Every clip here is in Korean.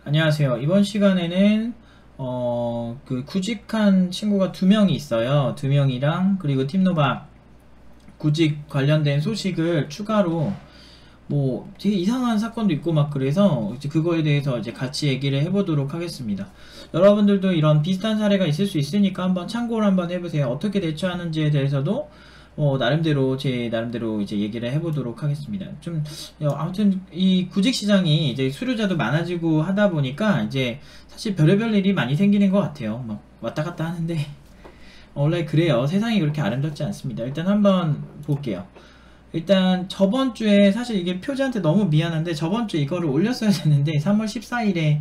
안녕하세요. 이번 시간에는 구직한 친구가 두 명이 있어요. 두 명이랑 그리고 팀노바 구직 관련된 소식을 추가로 뭐 되게 이상한 사건도 있고 막 그래서 이제 그거에 대해서 이제 같이 얘기를 해보도록 하겠습니다. 여러분들도 이런 비슷한 사례가 있을 수 있으니까 한번 참고를 한번 해보세요. 어떻게 대처하는지에 대해서도 나름대로 제 나름대로 이제 얘기를 해보도록 하겠습니다. 아무튼 이 구직 시장이 이제 수요자도 많아지고 하다 보니까 이제 사실 별의별 일이 많이 생기는 것 같아요. 막 왔다 갔다 하는데 원래 그래요. 세상이 그렇게 아름답지 않습니다. 일단 한번 볼게요. 일단 저번 주에 사실 이게 표지한테 너무 미안한데 저번 주에 이거를 올렸어야 되는데 3월 14일에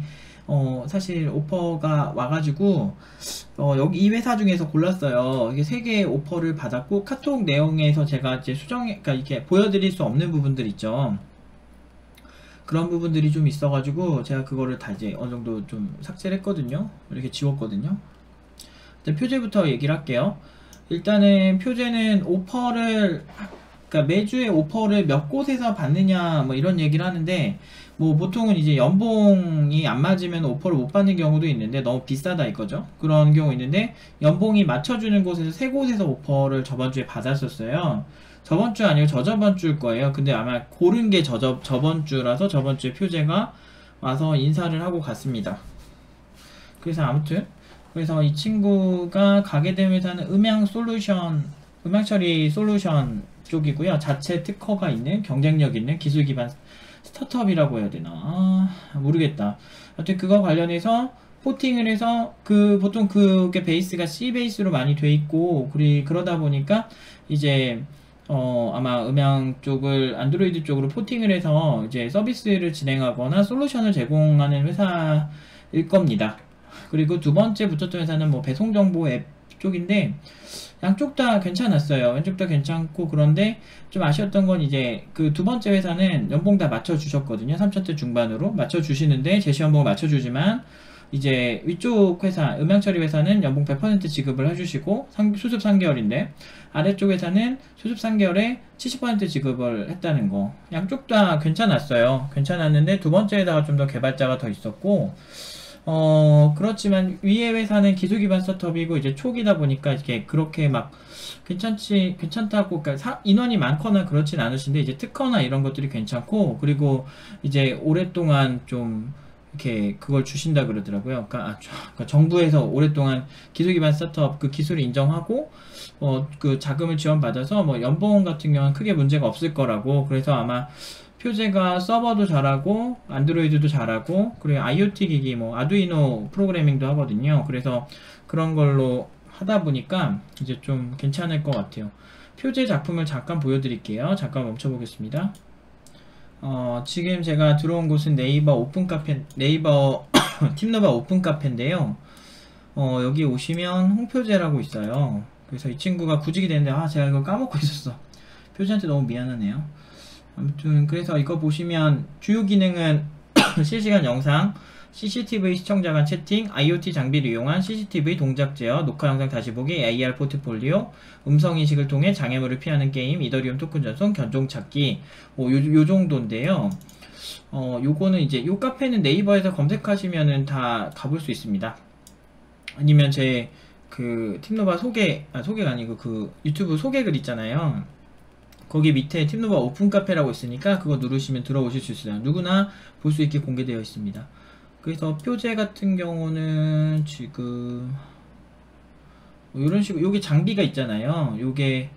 사실 오퍼가 와가지고 여기 이 회사 중에서 골랐어요. 이게 3개의 오퍼를 받았고 카톡 내용에서 제가 이제 그러니까 이렇게 보여드릴 수 없는 부분들 있죠. 그런 부분들이 좀 있어가지고 제가 그거를 다 이제 어느 정도 좀 삭제를 했거든요. 이렇게 지웠거든요. 일단 표제부터 얘기를 할게요. 일단은 표제는 오퍼를 그러니까 매주에 오퍼를 몇 곳에서 받느냐 뭐 이런 얘기를 하는데 뭐 보통은 이제 연봉이 안 맞으면 오퍼를 못 받는 경우도 있는데 너무 비싸다 이거죠. 그런 경우 있는데 연봉이 맞춰주는 곳에서 3곳에서 오퍼를 저번 주에 받았었어요. 저번 주 아니고 저저번 주일 거예요. 근데 아마 고른 게 저번 주라서 저번 주에 표제가 와서 인사를 하고 갔습니다. 그래서 아무튼 그래서 이 친구가 가게 된 회사는 음향 처리 솔루션 쪽이고요. 자체 특허가 있는 경쟁력 있는 기술 기반 스타트업이라고 해야 되나 모르겠다. 하여튼 그거 관련해서 포팅을 해서 보통 그게 베이스가 C 베이스로 많이 돼 있고 그러다 보니까 이제 아마 음향 쪽을 안드로이드 쪽으로 포팅을 해서 이제 서비스를 진행하거나 솔루션을 제공하는 회사일 겁니다. 그리고 두 번째 붙었던 회사는 뭐 배송정보 앱 쪽인데 양쪽 다 괜찮았어요. 왼쪽 다 괜찮고 그런데 좀 아쉬웠던 건 이제 그 두 번째 회사는 연봉 다 맞춰주셨거든요. 3천대 중반으로 맞춰주시는데 제시 연봉을 맞춰주지만 이제 위쪽 회사 음향처리 회사는 연봉 100% 지급을 해주시고 수습 3개월인데 아래쪽 회사는 수습 3개월에 70% 지급을 했다는 거. 양쪽 다 괜찮았어요. 괜찮았는데 두 번째에다가 좀 더 개발자가 더 있었고 그렇지만 위에 회사는 기술 기반 스타트업이고 이제 초기다 보니까 이렇게 그렇게 막 괜찮다고, 그러니까 인원이 많거나 그렇진 않으신데 이제 특허나 이런 것들이 괜찮고 그리고 이제 오랫동안 좀 이렇게 그걸 주신다 그러더라고요. 그러니까 정부에서 오랫동안 기술 기반 스타트업 그 기술을 인정하고 그 자금을 지원받아서 뭐 연봉 같은 경우는 크게 문제가 없을 거라고. 그래서 아마 표제가 서버도 잘하고 안드로이드도 잘하고 그리고 IoT 기기 뭐 아두이노 프로그래밍도 하거든요. 그래서 그런 걸로 하다 보니까 이제 좀 괜찮을 것 같아요. 표제 작품을 잠깐 보여드릴게요. 잠깐 멈춰보겠습니다. 지금 제가 들어온 곳은 네이버 오픈 카페, 네이버 팀노바 오픈 카페인데요. 여기 오시면 홍표제라고 있어요. 그래서 이 친구가 구직이 되는데 제가 이걸 까먹고 있었어. 표제한테 너무 미안하네요. 아무튼 그래서 이거 보시면 주요 기능은 실시간 영상, CCTV 시청자 간 채팅, IoT 장비를 이용한 CCTV 동작 제어, 녹화 영상 다시 보기, AR 포트폴리오, 음성 인식을 통해 장애물을 피하는 게임, 이더리움 토큰 전송, 견종 찾기, 요 정도인데요. 요거는 이제 요 카페는 네이버에서 검색하시면은 다 가볼 수 있습니다. 아니면 제 팀노바 소개가 아니고 유튜브 소개글 있잖아요. 거기 밑에 팀노바 오픈 카페라고 있으니까 그거 누르시면 들어오실 수 있어요. 누구나 볼 수 있게 공개되어 있습니다. 그래서 표제 같은 경우는 지금 이런 식으로 요게 장비가 있잖아요. 요게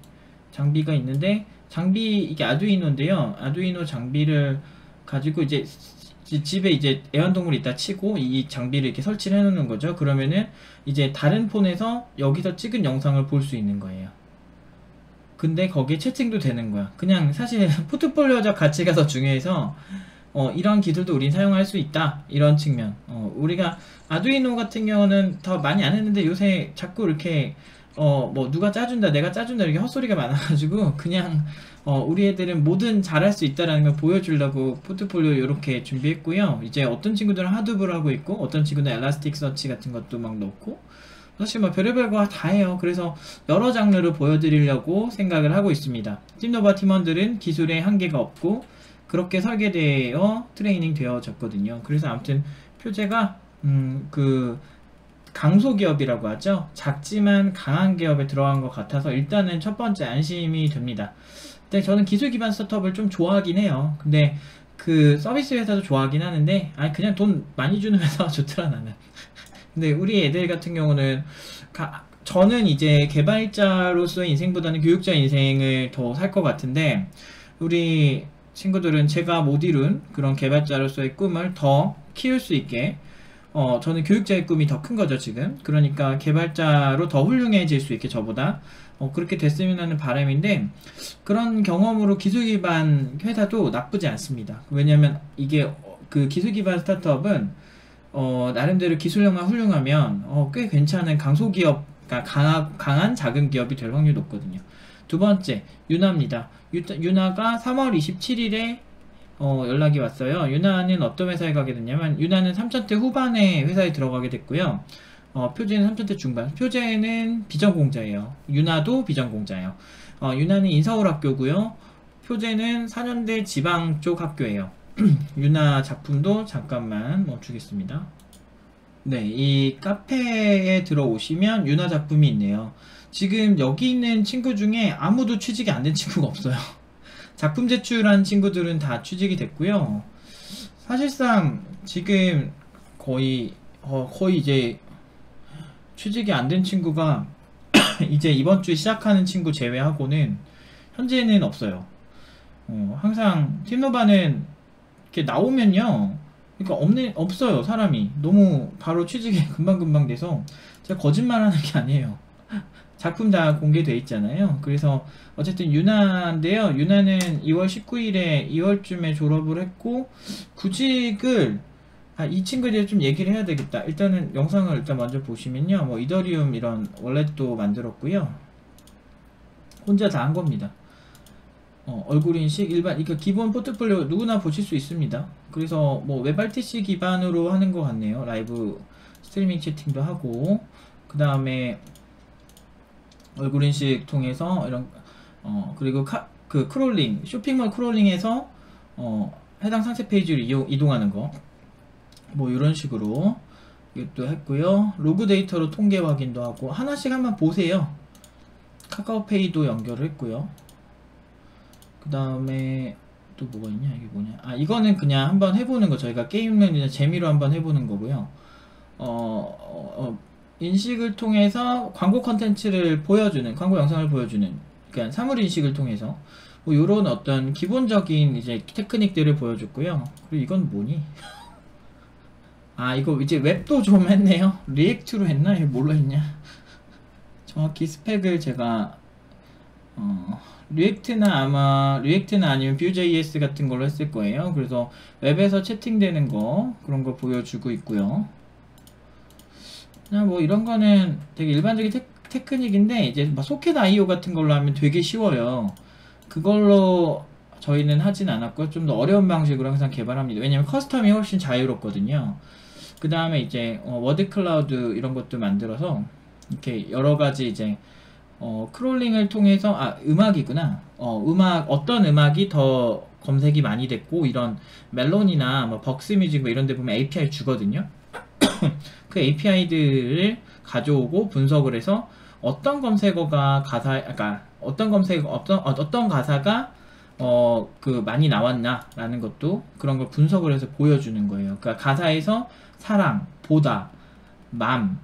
장비가 있는데 이게 아두이노인데요. 아두이노 장비를 가지고 이제 집에 이제 애완동물이 있다 치고 이 장비를 이렇게 설치를 해놓는 거죠. 그러면은 이제 다른 폰에서 여기서 찍은 영상을 볼 수 있는 거예요. 근데 거기에 채팅도 되는 거야. 그냥 사실 포트폴리오적 가치가 더 중요해서 이런 기술도 우린 사용할 수 있다. 이런 측면. 우리가 아두이노 같은 경우는 더 많이 안 했는데 요새 자꾸 이렇게 뭐 누가 짜준다 내가 짜준다 이렇게 헛소리가 많아가지고 그냥 우리 애들은 뭐든 잘할 수 있다라는 걸 보여주려고 포트폴리오 이렇게 준비했고요. 이제 어떤 친구들은 하드브를 하고 있고 어떤 친구들은 엘라스틱 서치 같은 것도 막 넣고 사실 뭐 별의별 거 다 해요. 그래서 여러 장르를 보여드리려고 생각을 하고 있습니다. 팀노바 팀원들은 기술에 한계가 없고 그렇게 설계되어 트레이닝 되어졌거든요. 그래서 아무튼 표제가 그 강소기업이라고 하죠. 작지만 강한 기업에 들어간 것 같아서 일단은 첫 번째 안심이 됩니다. 근데 저는 기술 기반 스타트업을 좀 좋아하긴 해요. 근데 그 서비스 회사도 좋아하긴 하는데 아니 그냥 돈 많이 주는 회사가 좋더라 나는. 근데 우리 애들 같은 경우는 저는 이제 개발자로서의 인생보다는 교육자 인생을 더 살 것 같은데 우리 친구들은 제가 못 이룬 그런 개발자로서의 꿈을 더 키울 수 있게 저는 교육자의 꿈이 더 큰 거죠 지금. 그러니까 개발자로 더 훌륭해질 수 있게 저보다 그렇게 됐으면 하는 바람인데 그런 경험으로 기술 기반 회사도 나쁘지 않습니다. 왜냐면 이게 그 기술 기반 스타트업은 나름대로 기술력만 훌륭하면 꽤 괜찮은 강소기업, 그러니까 강한 작은 기업이 될 확률이 높거든요. 두 번째, 유나입니다. 유나가 3월 27일에 연락이 왔어요. 유나는 어떤 회사에 가게 됐냐면 유나는 3천대 후반에 회사에 들어가게 됐고요. 표제는 3천대 중반. 표제는 비전공자예요. 유나도 비전공자예요. 유나는 인서울 학교고요. 표제는 4년대 지방 쪽 학교예요. 유나 작품도 잠깐만 멈추겠습니다. 네, 이 카페에 들어오시면 유나 작품이 있네요. 지금 여기 있는 친구 중에 아무도 취직이 안 된 친구가 없어요. 작품 제출한 친구들은 다 취직이 됐고요. 사실상 지금 거의 이제 취직이 안 된 친구가 이제 이번 주 시작하는 친구 제외하고는 현재는 없어요. 항상 팀노바는 이렇게 나오면요, 그러니까 없어요 사람이. 너무 바로 취직이 금방금방 돼서 제가 거짓말하는 게 아니에요. 작품 다 공개돼 있잖아요. 그래서 어쨌든 유나인데요. 유나는 2월 19일에 2월쯤에 졸업을 했고 구직을 이 친구에 좀 얘기를 해야 되겠다. 일단은 영상을 일단 먼저 보시면요, 뭐 이더리움 이런 월렛도 만들었고요. 혼자 다 한 겁니다. 얼굴 인식 일반 이거 기본 포트폴리오 누구나 보실 수 있습니다. 그래서 뭐 웹RTC 기반으로 하는 것 같네요. 라이브 스트리밍 채팅도 하고 그 다음에 얼굴 인식 통해서 이런 그리고 그 크롤링 쇼핑몰 크롤링해서 해당 상세 페이지로 이동하는 거 뭐 이런 식으로 이것도 했고요. 로그 데이터로 통계 확인도 하고 하나씩 한번 보세요. 카카오페이도 연결을 했고요. 그 다음에 또 뭐가 있냐, 이게 뭐냐, 이거는 그냥 한번 해보는 거, 저희가 게임을 그냥 재미로 한번 해보는 거고요. 인식을 통해서 광고 컨텐츠를 보여주는, 광고 영상을 보여주는, 그러니까 사물 인식을 통해서 뭐 요런 어떤 기본적인 이제 테크닉들을 보여줬고요. 그리고 이건 뭐니? 이거 이제 웹도 좀 했네요. 리액트로 했나? 이거 뭘로 했냐? 정확히 스펙을 제가 리액트나 아니면 Vue.js 같은 걸로 했을 거예요. 그래서 웹에서 채팅되는 거 그런 거 보여주고 있고요. 그냥 뭐 이런 거는 되게 일반적인 테크닉인데 이제 막 소켓.io 같은 걸로 하면 되게 쉬워요. 그걸로 저희는 하진 않았고 좀 더 어려운 방식으로 항상 개발합니다. 왜냐면 커스텀이 훨씬 자유롭거든요. 그 다음에 이제 워드 클라우드 이런 것도 만들어서 이렇게 여러 가지 이제 크롤링을 통해서 음악이구나. 어떤 음악이 더 검색이 많이 됐고 이런 멜론이나 뭐 벅스뮤직 뭐 이런 데 보면 API 주거든요. 그 API들을 가져오고 분석을 해서 어떤 검색어가 어떤 가사가 그 많이 나왔나라는 것도 그런 걸 분석을 해서 보여주는 거예요. 그러니까 가사에서 사랑, 보다, 맘,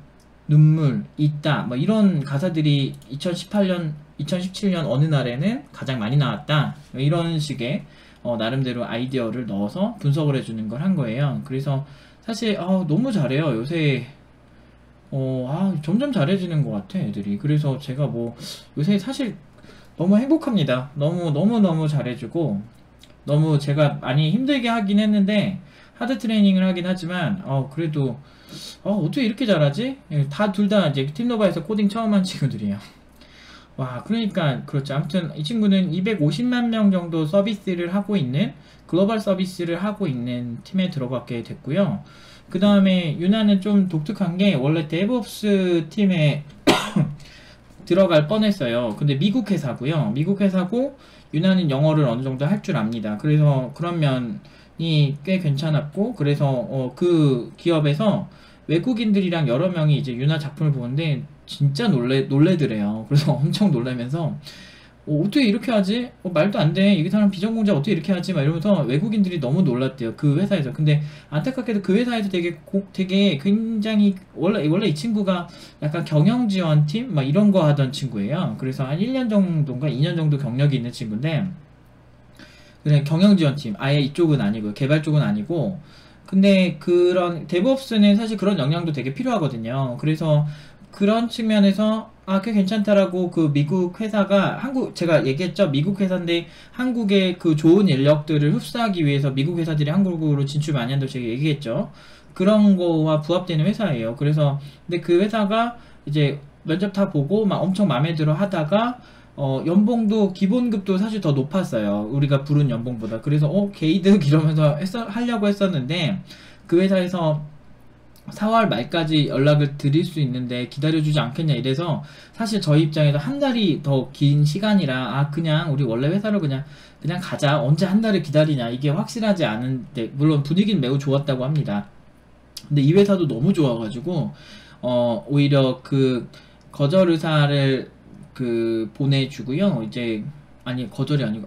눈물, 있다, 뭐 이런 가사들이 2017년 어느 날에는 가장 많이 나왔다. 이런 식의 나름대로 아이디어를 넣어서 분석을 해주는 걸 한 거예요. 그래서 사실 너무 잘해요. 요새 점점 잘해지는 것 같아 애들이. 그래서 제가 뭐 요새 사실 너무 행복합니다. 너무 잘해주고 너무 제가 많이 힘들게 하긴 했는데 하드 트레이닝을 하긴 하지만 그래도 어떻게 이렇게 잘하지? 둘 다 이제 팀노바에서 코딩 처음 한 친구들이에요. 와, 그러니까 그렇죠. 아무튼 이 친구는 250만 명 정도 서비스를 하고 있는 글로벌 서비스를 하고 있는 팀에 들어가게 됐고요. 그 다음에 유나는 좀 독특한 게 원래 데브옵스 팀에 들어갈 뻔했어요. 근데 미국 회사고요. 미국 회사고 유나는 영어를 어느 정도 할 줄 압니다. 그래서 그런 면이 꽤 괜찮았고, 그래서 그 기업에서 외국인들이랑 여러 명이 이제 유나 작품을 보는데 진짜 놀래더래요. 그래서 엄청 놀라면서 어떻게 이렇게 하지? 말도 안 돼. 이 사람 비전공자 어떻게 이렇게 하지? 막 이러면서 외국인들이 너무 놀랐대요. 그 회사에서. 근데 안타깝게도 그 회사에서 되게 굉장히 원래 이 친구가 약간 경영지원팀 막 이런 거 하던 친구예요. 그래서 한 1년 정도인가 2년 정도 경력이 있는 친구인데, 그냥 경영지원팀 아예 이쪽은 아니고 개발 쪽은 아니고, 근데 그런 데브옵스는 사실 그런 역량도 되게 필요하거든요. 그래서 그런 측면에서 꽤 괜찮다라고, 그 미국 회사가 제가 얘기했죠. 미국 회사인데 한국의 그 좋은 인력들을 흡수하기 위해서 미국 회사들이 한국으로 진출 많이 한다고 제가 얘기했죠. 그런 거와 부합되는 회사예요. 그래서 근데 그 회사가 이제 면접 다 보고 막 엄청 마음에 들어 하다가 연봉도 기본급도 사실 더 높았어요. 우리가 부른 연봉보다. 그래서 게이득 이러면서 하려고 했었는데, 그 회사에서 4월 말까지 연락을 드릴 수 있는데 기다려주지 않겠냐 이래서, 사실 저희 입장에서 한 달이 더 긴 시간이라 그냥 우리 원래 회사로 그냥 가자. 언제 한 달을 기다리냐, 이게 확실하지 않은데, 물론 분위기는 매우 좋았다고 합니다. 근데 이 회사도 너무 좋아가지고 오히려 그 거절 의사를 보내주고요. 이제 아니, 거절이 아니고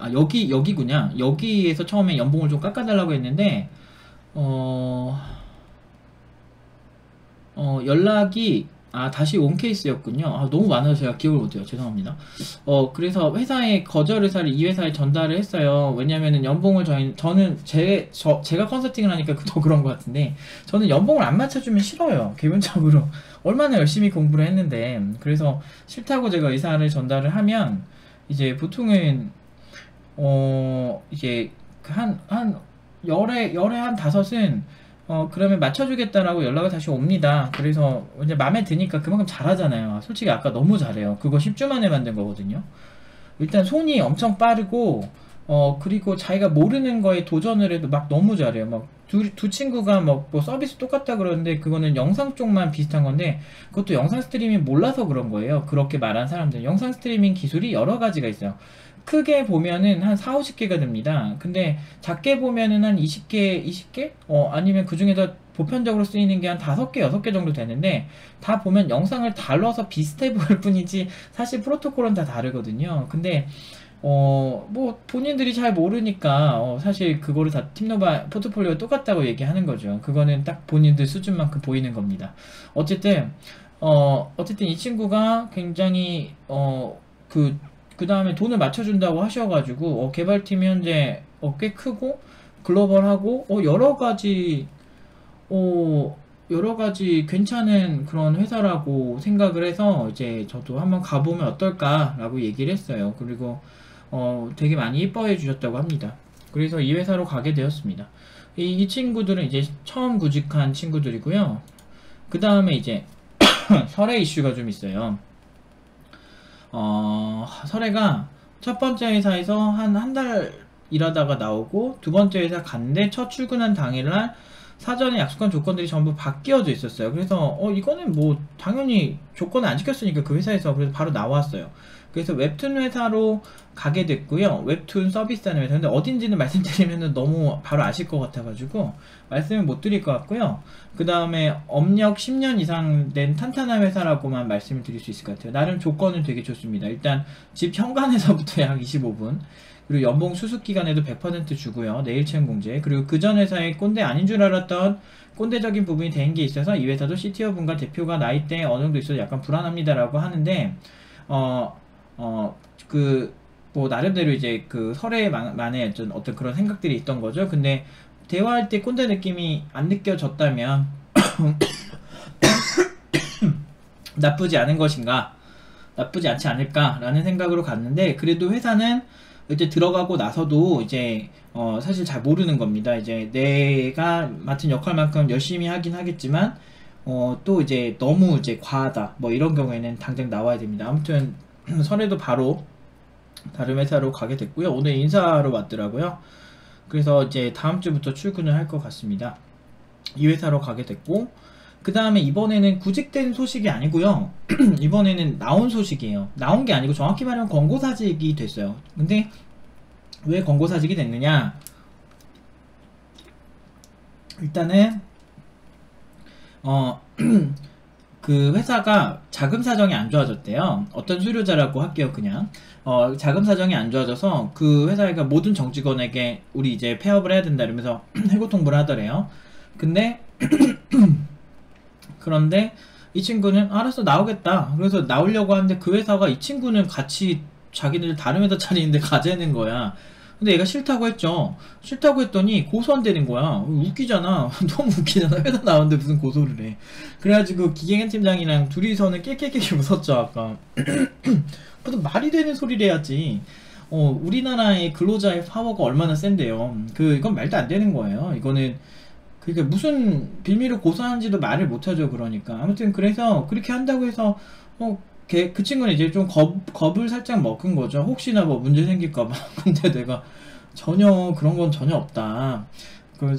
여기구냐. 여기에서 처음에 연봉을 좀 깎아달라고 했는데 연락이 다시 온 케이스였군요. 너무 많아서 제가 기억을 못해요. 죄송합니다. 그래서 회사에 거절 의사를 이 회사에 전달을 했어요. 왜냐면은 연봉을 제가 컨설팅을 하니까 더 그런 것 같은데, 저는 연봉을 안 맞춰주면 싫어요. 기본적으로. 얼마나 열심히 공부를 했는데. 그래서 싫다고 제가 의사를 전달을 하면, 이제 보통은, 이게 열에 한 5은 그러면 맞춰주겠다라고 연락을 다시 옵니다. 그래서 이제 마음에 드니까 그만큼 잘하잖아요. 솔직히 아까 너무 잘해요. 그거 10주 만에 만든 거거든요. 일단 손이 엄청 빠르고, 그리고 자기가 모르는 거에 도전을 해도 막 너무 잘해요. 막 두 친구가 뭐 서비스 똑같다 그러는데, 그거는 영상 쪽만 비슷한 건데, 그것도 영상 스트리밍 몰라서 그런 거예요. 그렇게 말한 사람들. 영상 스트리밍 기술이 여러 가지가 있어요. 크게 보면은 한 4, 50개가 됩니다. 근데 작게 보면은 한 20개? 아니면 그 중에서 보편적으로 쓰이는 게 한 5개, 6개 정도 되는데, 다 보면 영상을 달러서 비슷해 보일 뿐이지 사실 프로토콜은 다 다르거든요. 근데 뭐 본인들이 잘 모르니까 사실 그거를 다 팀노바 포트폴리오 똑같다고 얘기하는 거죠. 그거는 딱 본인들 수준만큼 보이는 겁니다. 어쨌든 이 친구가 굉장히 그 다음에 돈을 맞춰준다고 하셔가지고 개발팀이 현재 꽤 크고 글로벌하고 여러 가지 괜찮은 그런 회사라고 생각을 해서, 이제 저도 한번 가보면 어떨까라고 얘기를 했어요. 그리고 되게 많이 이뻐해 주셨다고 합니다. 그래서 이 회사로 가게 되었습니다. 이 친구들은 이제 처음 구직한 친구들이고요. 그 다음에 이제 설의 이슈가 좀 있어요. 설혜가 첫 번째 회사에서 한 달 일하다가 나오고, 두 번째 회사 갔는데 첫 출근한 당일날 사전에 약속한 조건들이 전부 바뀌어져 있었어요. 그래서 이거는 뭐 당연히 조건을 안 지켰으니까 그 회사에서, 그래서 바로 나왔어요. 그래서 웹툰 회사로 가게 됐고요. 웹툰 서비스하는 회사. 근데 어딘지는 말씀드리면 너무 바로 아실 것 같아가지고 말씀을 못 드릴 것 같고요. 그 다음에 업력 10년 이상 된 탄탄한 회사라고만 말씀을 드릴 수 있을 것 같아요. 나름 조건은 되게 좋습니다. 일단 집 현관에서부터 약 25분, 그리고 연봉 수습 기간에도 100% 주고요. 내일 채용 공제. 그리고 그 전 회사에 꼰대 아닌 줄 알았던 꼰대적인 부분이 된 게 있어서, 이 회사도 CTO 분과 대표가 나이대 어느 정도 있어서 약간 불안합니다라고 하는데, 뭐 나름대로 이제 그 설에만의 어떤 그런 생각들이 있던 거죠. 근데 대화할 때 꼰대 느낌이 안 느껴졌다면 나쁘지 않은 것인가, 나쁘지 않지 않을까라는 생각으로 갔는데, 그래도 회사는 이제 들어가고 나서도 이제 사실 잘 모르는 겁니다. 이제 내가 맡은 역할만큼 열심히 하긴 하겠지만 또 이제 너무 이제 과하다 뭐 이런 경우에는 당장 나와야 됩니다. 아무튼 설에도 바로 다른 회사로 가게 됐고요. 오늘 인사로 왔더라고요. 그래서 이제 다음 주부터 출근을 할 것 같습니다. 이 회사로 가게 됐고, 그 다음에 이번에는 구직된 소식이 아니고요. 이번에는 나온 소식이에요. 나온 게 아니고 정확히 말하면 권고사직이 됐어요. 근데 왜 권고사직이 됐느냐? 일단은 그 회사가 자금 사정이 안 좋아졌대요. 어떤 수료자라고 할게요, 그냥. 자금 사정이 안 좋아져서 그 회사가 모든 정직원에게 우리 이제 폐업을 해야 된다 이러면서 해고 통보를 하더래요. 근데 그런데 이 친구는 알았어 나오겠다. 그래서 나오려고 하는데 그 회사가 이 친구는 같이 자기들 다른 회사 차리는데 가재는 거야. 근데 얘가 싫다고 했죠. 싫다고 했더니 고소한다는 거야. 웃기잖아. 너무 웃기잖아. 회사 나오는데 무슨 고소를 해. 그래가지고 기계현 팀장이랑 둘이서는 깨깨깨 웃었죠 아까. 무슨 말이 되는 소리를 해야지. 우리나라의 근로자의 파워가 얼마나 센데요. 이건 말도 안 되는 거예요. 이거는 그러니까 무슨 빌미를 고소하는지도 말을 못하죠. 그러니까 아무튼 그래서 그렇게 한다고 해서 그 친구는 이제 좀 겁을 살짝 먹은 거죠. 혹시나 뭐 문제 생길까봐. 근데 내가 전혀 그런 건 전혀 없다.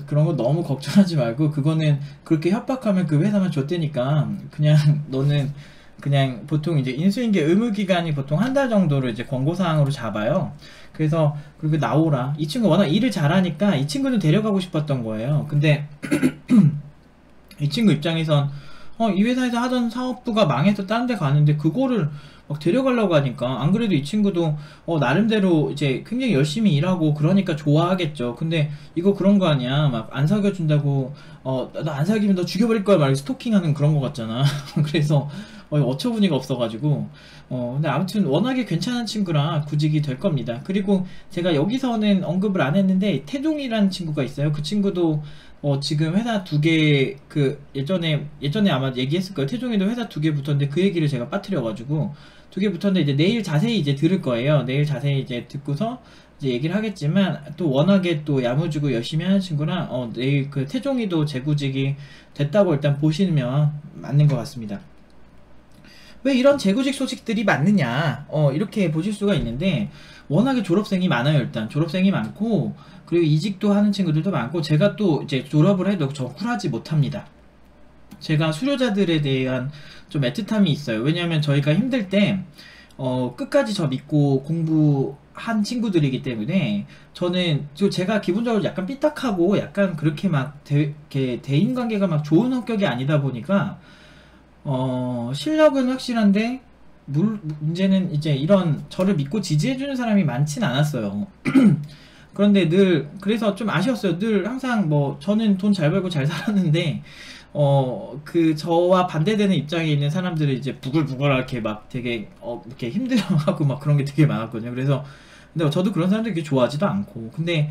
그런 거 너무 걱정하지 말고 그거는 그렇게 협박하면 그 회사만 줬대니까 그냥 너는 그냥 보통 이제 인수인계 의무기간이 보통 한 달 정도로 이제 권고사항으로 잡아요. 그래서 그렇게 나오라. 이 친구 워낙 일을 잘하니까 이 친구는 데려가고 싶었던 거예요. 근데 이 친구 입장에선 이 회사에서 하던 사업부가 망해서 다른 데 가는데 그거를 막 데려가려고 하니까 안 그래도 이 친구도 나름대로 이제 굉장히 열심히 일하고 그러니까 좋아하겠죠. 근데 이거 그런 거 아니야. 막 안 사귀어준다고 너 안 사귀면 너 죽여버릴 거야 막 스토킹하는 그런 거 같잖아. 그래서 어처구니가 없어가지고 근데 아무튼 워낙에 괜찮은 친구라 구직이 될 겁니다. 그리고 제가 여기서는 언급을 안 했는데 태종이라는 친구가 있어요. 그 친구도 지금 회사 두 개, 예전에 아마 얘기했을 거예요. 태종이도 회사 두 개 붙었는데 그 얘기를 제가 빠뜨려가지고, 두 개 붙었는데 이제 내일 자세히 이제 들을 거예요. 내일 자세히 이제 듣고서 이제 얘기를 하겠지만, 또 워낙에 또 야무지고 열심히 하는 친구라, 내일 그 태종이도 재구직이 됐다고 일단 보시면 맞는 것 같습니다. 왜 이런 재구직 소식들이 많느냐, 이렇게 보실 수가 있는데, 워낙에 졸업생이 많아요. 일단 졸업생이 많고 그리고 이직도 하는 친구들도 많고 제가 또 이제 졸업을 해도 저 쿨하지 못합니다. 제가 수료자들에 대한 좀 애틋함이 있어요. 왜냐하면 저희가 힘들 때 끝까지 저 믿고 공부한 친구들이기 때문에 저는 제가 기본적으로 약간 삐딱하고 약간 그렇게 막 대인관계가 막 좋은 성격이 아니다 보니까 실력은 확실한데 문제는 이제 이런 저를 믿고 지지해주는 사람이 많진 않았어요. 그런데 그래서 좀 아쉬웠어요. 늘 항상 저는 돈 잘 벌고 잘 살았는데, 저와 반대되는 입장에 있는 사람들을 이제 부글부글하게 막 되게, 이렇게 힘들어하고 막 그런 게 되게 많았거든요. 그래서, 근데 저도 그런 사람들 그렇게 좋아하지도 않고. 근데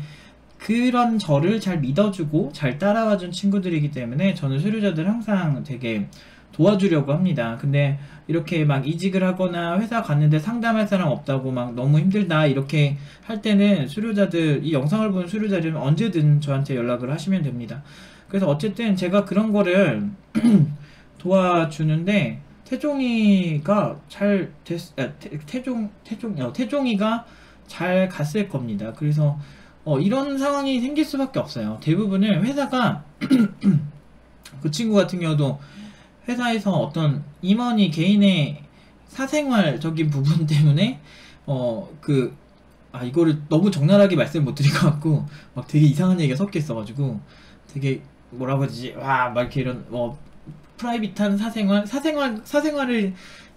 그런 저를 잘 믿어주고 잘 따라와준 친구들이기 때문에 저는 수료자들 항상 되게 도와주려고 합니다. 근데 이렇게 막 이직을 하거나 회사 갔는데 상담할 사람 없다고 막 너무 힘들다 이렇게 할 때는 이 영상을 보는 수료자들은 언제든 저한테 연락을 하시면 됩니다. 그래서 어쨌든 제가 그런 거를 도와주는데 태종이가 태종이가 잘 갔을 겁니다. 그래서 이런 상황이 생길 수밖에 없어요. 대부분은 회사가 그 친구 같은 경우도 회사에서 어떤 임원이 개인의 사생활적인 부분 때문에 이거를 너무 적나라하게 말씀을 못 드릴 것 같고 막 되게 이상한 얘기가 섞여 있어가지고 되게 뭐라고 해야 되지 막 이렇게 이런 프라이빗한 사생활을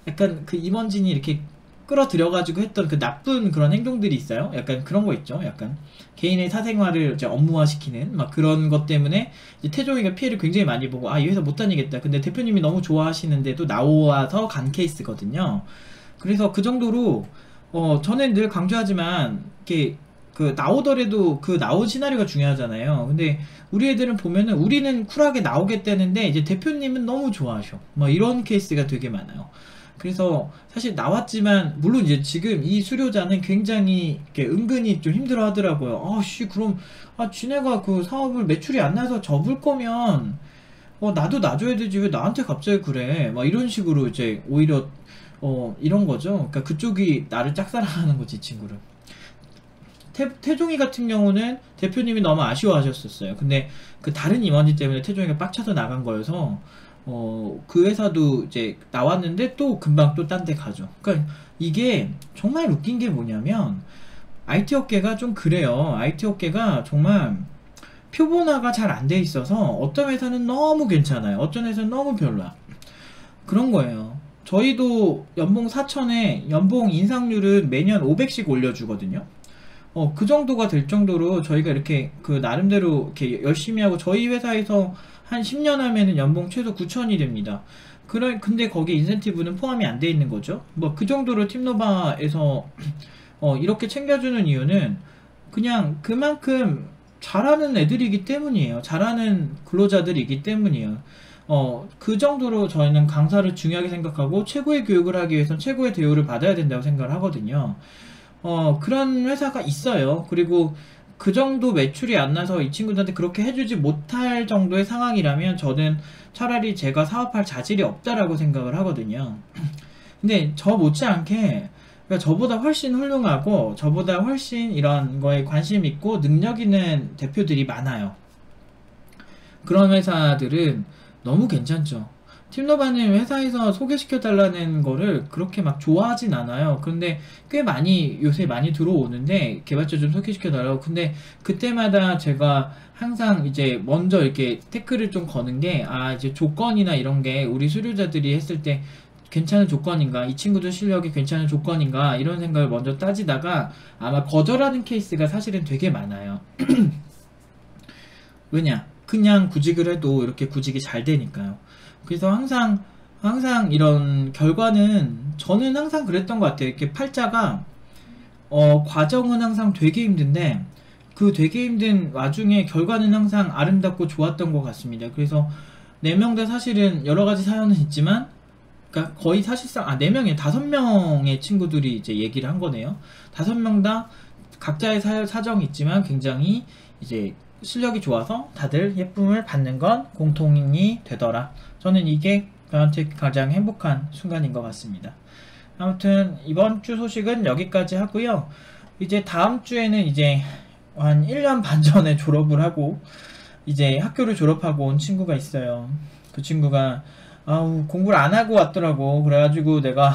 약간 그 임원진이 이렇게 끌어들여가지고 했던 그 나쁜 그런 행동들이 있어요. 약간 그런 거 있죠. 약간 개인의 사생활을 이제 업무화시키는 막 그런 것 때문에 이제 태종이가 피해를 굉장히 많이 보고 이 회사 못 다니겠다. 근데 대표님이 너무 좋아하시는데도 나와서 간 케이스거든요. 그래서 그 정도로 저는 늘 강조하지만 이렇게 나오더라도 그 나온 시나리오가 중요하잖아요. 근데 우리 애들은 보면은 우리는 쿨하게 나오겠다는데 이제 대표님은 너무 좋아하셔. 막 이런 케이스가 되게 많아요. 그래서 사실 나왔지만 물론 이제 지금 이 수료자는 굉장히 이렇게 은근히 좀 힘들어 하더라고요. 그럼 지네가 그 사업을 매출이 안 나서 접을 거면 나도 놔줘야 되지 왜 나한테 갑자기 그래 막 이런 식으로 이제 오히려 이런 거죠. 그러니까 그쪽이 나를 짝사랑하는 거지, 이 친구를. 태종이 같은 경우는 대표님이 너무 아쉬워하셨었어요. 근데 그 다른 임원진 때문에 태종이가 빡쳐서 나간 거여서 그 회사도 이제 나왔는데 또 금방 또 딴 데 가죠. 그러니까 이게 정말 웃긴 게 뭐냐면 IT 업계가 좀 그래요. IT 업계가 정말 표본화가 잘 안 돼 있어서 어떤 회사는 너무 괜찮아요. 어떤 회사는 너무 별로야. 그런 거예요. 저희도 연봉 4천에 연봉 인상률은 매년 500씩 올려주거든요. 그 정도가 될 정도로 저희가 이렇게 그 나름대로 이렇게 열심히 하고 저희 회사에서 한 10년 하면은 연봉 최소 9천이 됩니다. 근데 거기에 인센티브는 포함이 안 돼 있는 거죠. 뭐 그 정도로 팀노바에서 이렇게 챙겨주는 이유는 그냥 그만큼 잘하는 애들이기 때문이에요. 잘하는 근로자들이기 때문이에요. 그 정도로 저희는 강사를 중요하게 생각하고 최고의 교육을 하기 위해선 최고의 대우를 받아야 된다고 생각을 하거든요. 그런 회사가 있어요. 그리고 그 정도 매출이 안 나서 이 친구들한테 그렇게 해주지 못할 정도의 상황이라면 저는 차라리 제가 사업할 자질이 없다라고 생각을 하거든요. 근데 저 못지않게 그러니까 저보다 훨씬 훌륭하고 저보다 훨씬 이런 거에 관심 있고 능력 있는 대표들이 많아요. 그런 회사들은 너무 괜찮죠. 팀노바는 회사에서 소개시켜 달라는 거를 그렇게 막 좋아하진 않아요. 근데 꽤 많이 요새 많이 들어오는데 개발자 좀 소개시켜 달라고. 근데 그때마다 제가 항상 이제 먼저 이렇게 태클을 좀 거는 게 이제 조건이나 이런 게 우리 수료자들이 했을 때 괜찮은 조건인가, 이 친구들 실력이 괜찮은 조건인가 이런 생각을 먼저 따지다가 아마 거절하는 케이스가 사실은 되게 많아요. 왜냐? 그냥 구직을 해도 이렇게 구직이 잘 되니까요. 그래서 항상 이런 결과는 저는 항상 그랬던 것 같아요. 이렇게 팔자가 과정은 항상 되게 힘든데 그 되게 힘든 와중에 결과는 항상 아름답고 좋았던 것 같습니다. 그래서 4명 다 사실은 여러 가지 사연은 있지만 그러니까 거의 사실상 4명이 5명의 친구들이 이제 얘기를 한 거네요. 5명 다 각자의 사정이 있지만 굉장히 이제 실력이 좋아서 다들 예쁨을 받는 건 공통이 되더라. 저는 이게 저한테 가장 행복한 순간인 것 같습니다. 아무튼 이번 주 소식은 여기까지 하고요. 이제 다음 주에는 이제 한 1년 반 전에 졸업을 하고 이제 학교를 졸업하고 온 친구가 있어요. 그 친구가 공부를 안 하고 왔더라고. 그래가지고 내가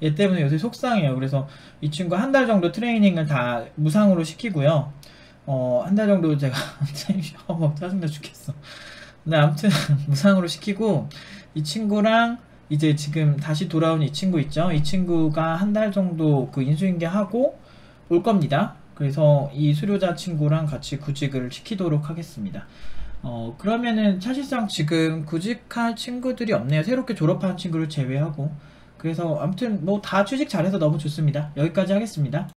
얘 때문에 요새 속상해요. 그래서 이 친구 한 달 정도 트레이닝을 다 무상으로 시키고요. 한 달 정도 제가 막 짜증나 죽겠어. 근데 아무튼 무상으로 시키고 이 친구랑 이제 지금 다시 돌아온 이 친구 있죠. 이 친구가 한 달 정도 그 인수인계 하고 올 겁니다. 그래서 이 수료자 친구랑 같이 구직을 시키도록 하겠습니다. 그러면은 사실상 지금 구직할 친구들이 없네요. 새롭게 졸업한 친구를 제외하고. 그래서 아무튼 뭐 다 취직 잘해서 너무 좋습니다. 여기까지 하겠습니다.